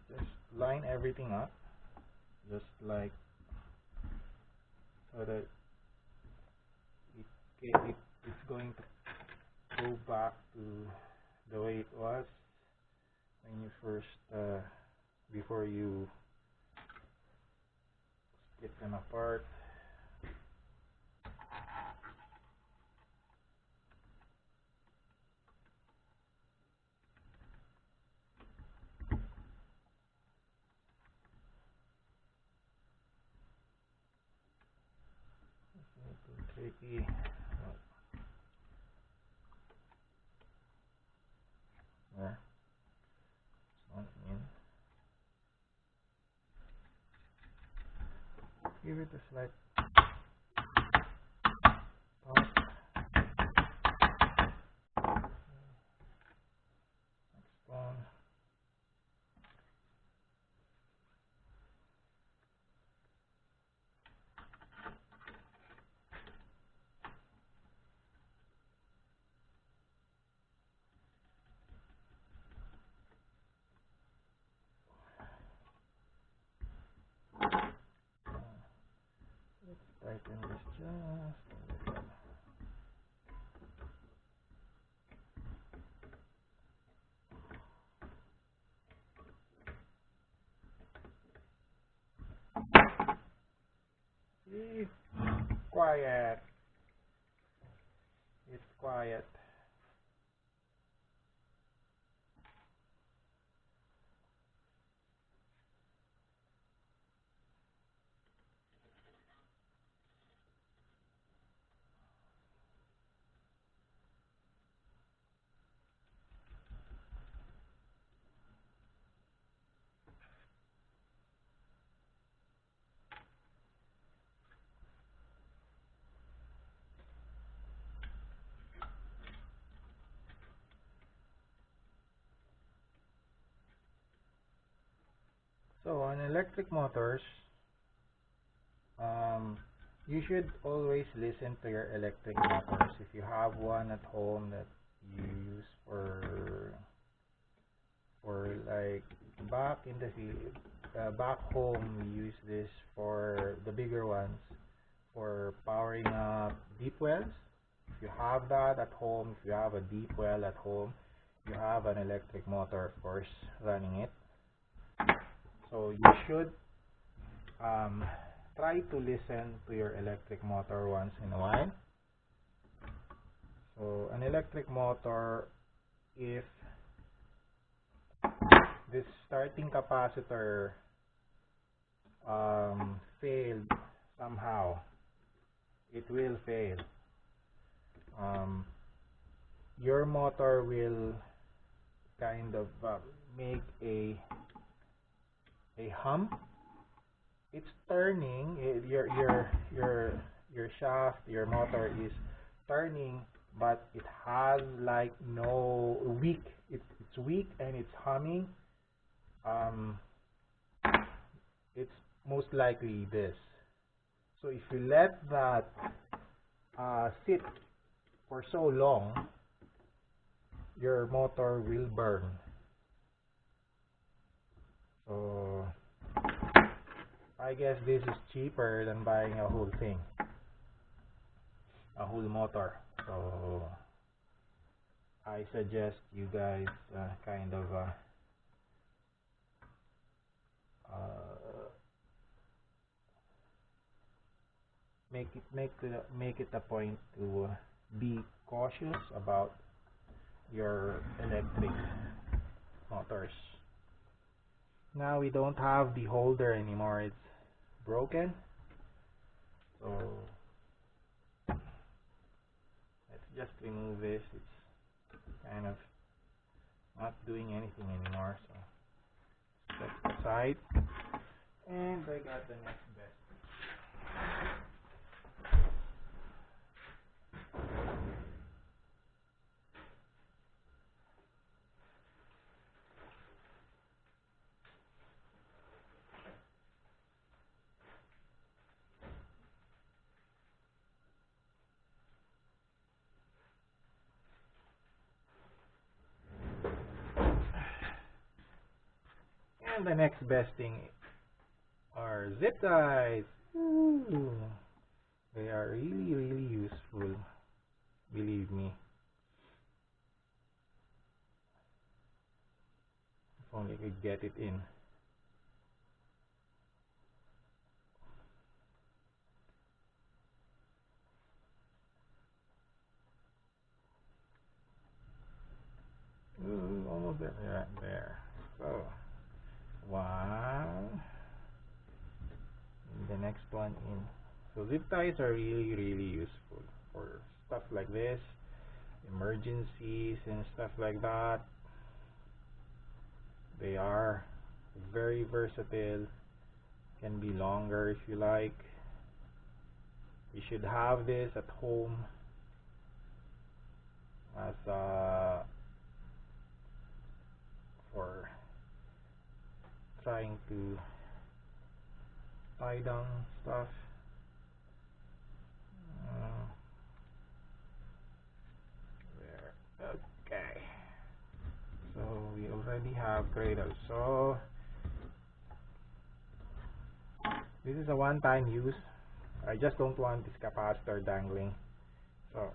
Just line everything up, just like so that it's going to go back to the way it was when you first before you split them apart. Tricky. There. One in. Give it a slight pop. Next one. Let's tighten this just a little. It's quiet. It's quiet. So on electric motors, you should always listen to your electric motors. If you have one at home that you use for like back in the back home, we use this for the bigger ones for powering up deep wells. If you have that at home, if you have a deep well at home, you have an electric motor, of course, running it. So you should try to listen to your electric motor once in a while. So an electric motor, if this starting capacitor failed somehow, it will fail. Your motor will kind of make a hum. It's turning. Your shaft, your motor is turning, but it has like no weak. It's weak and it's humming. It's most likely this. So if you let that sit for so long, your motor will burn. So I guess this is cheaper than buying a whole thing, a whole motor. So I suggest you guys kind of make it a point to be cautious about your electric motors. Now we don't have the holder anymore, it's broken. So let's just remove this. It's kind of not doing anything anymore, so set it aside. And I got the next best. And the next best thing are zip ties. Ooh, they are really, really useful. Believe me. If only I could get it in. Ooh, almost there. Yeah, there. So, one. And the next one in. So zip ties are really, really useful for stuff like this, emergencies and stuff like that. They are very versatile. Can be longer if you like. You should have this at home as for trying to tie down stuff. There. Okay. So we already have cradle. So this is a one-time use. I just don't want this capacitor dangling. So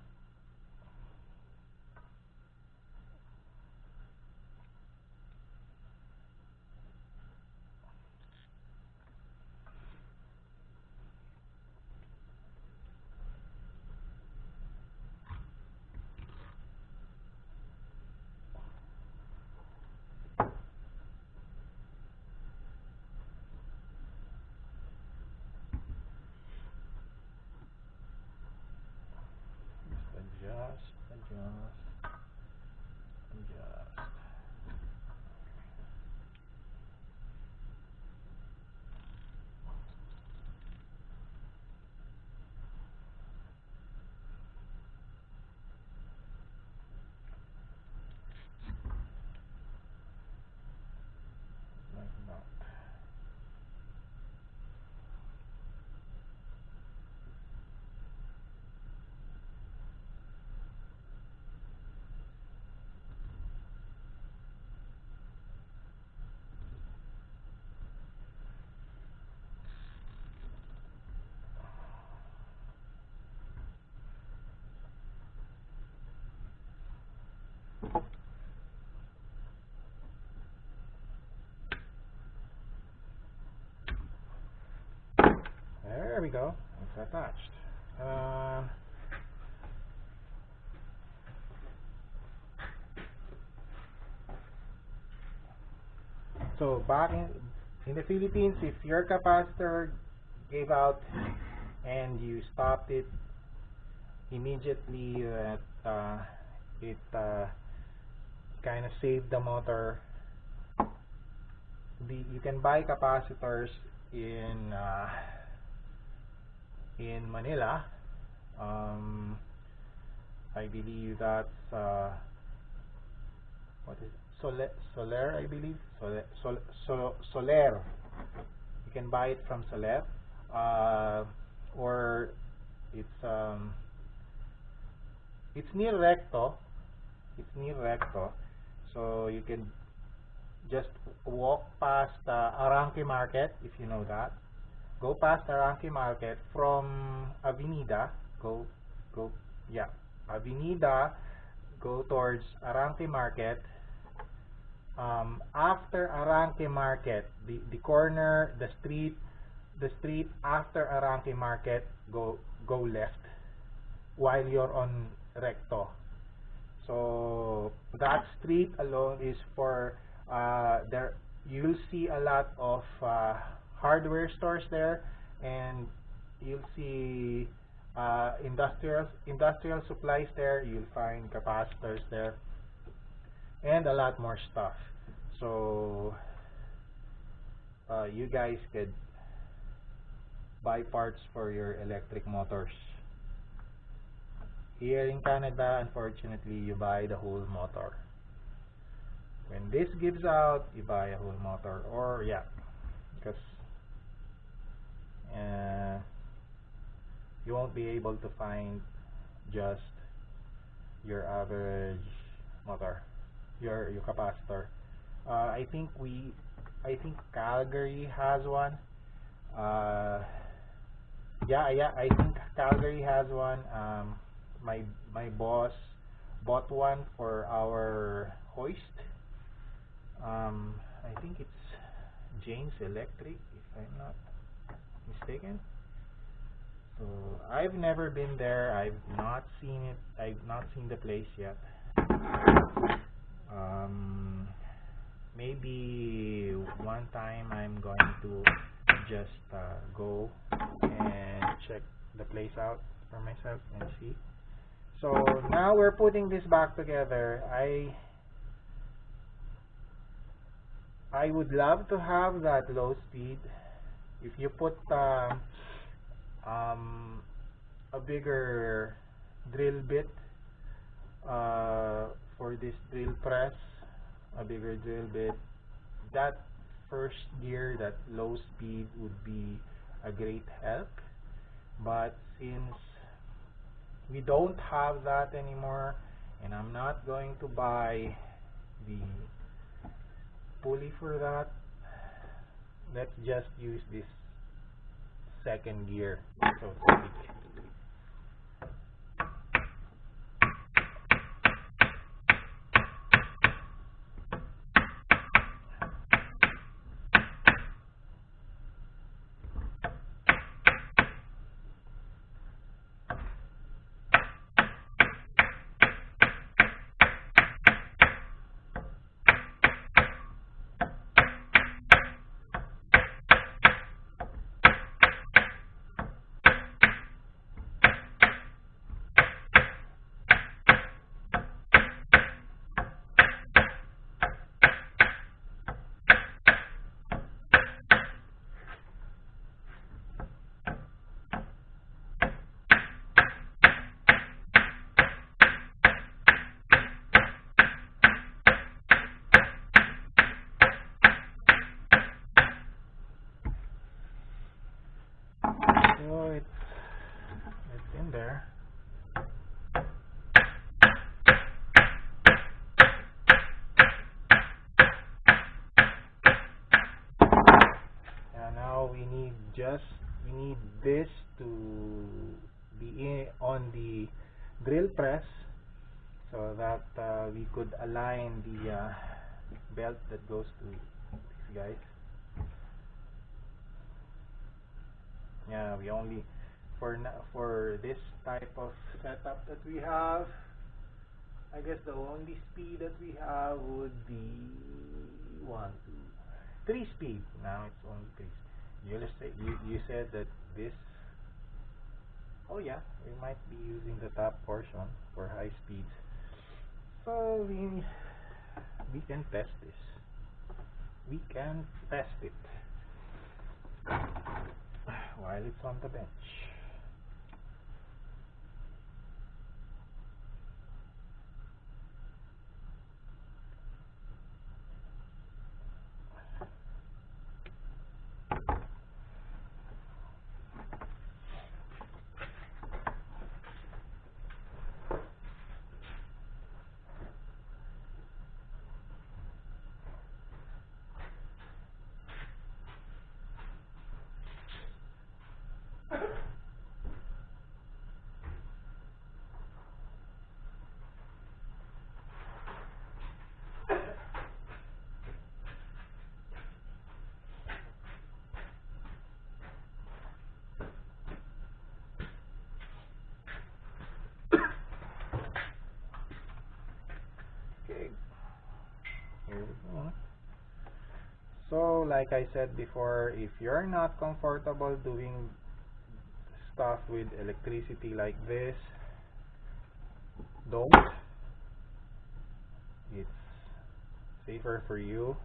just adjust. Like that. There we go. It's attached. So back in the Philippines, if your capacitor gave out and you stopped it immediately, it kind of saved the motor. You can buy capacitors in Manila. I believe that's what is Soler, I believe. Soler. You can buy it from Soler, or it's near Recto. It's near Recto, so you can just walk past Arangke Market, if you know that. Go past Arangke Market from Avenida. Go, yeah, Avenida. Go towards Arangke Market. After Arangke Market, the corner, the street after Arangke Market, go left while you're on Recto. So that street alone is for there. You'll see a lot of hardware stores there, and you'll see industrial supplies there. You'll find capacitors there, and a lot more stuff. So you guys could buy parts for your electric motors. Here in Canada, unfortunately, you buy the whole motor. When this gives out, you buy a whole motor, or yeah, because you won't be able to find just your average motor, your capacitor. I think we I think Calgary has one. Uh, yeah, I think Calgary has one. My my boss bought one for our hoist. I think it's James Electric, if I'm not mistaken. So I've never been there. I've not seen it. I've not seen the place yet. Um, Maybe one time I'm going to just go and check the place out for myself and see. So now we're putting this back together. I would love to have that low speed. If you put um, a bigger drill bit for this drill press, a bigger drill bit, that first gear, that low speed would be a great help. But since we don't have that anymore, and I'm not going to buy the pulley for that, let's just use this second gear, so to speak. So it's in there. And now we need this to be on the drill press, so that we could align the belt that goes to these guys. Yeah, we only for this type of setup that we have, I guess the only speed that we have would be 3 speed. Now it's only 3. You said that this. Oh yeah, we might be using the top portion for high speeds. So we can test this. We can test it while it's on the bench. Okay, here we go. So like I said before, if you're not comfortable doing stuff with electricity like this, don't. It's safer for you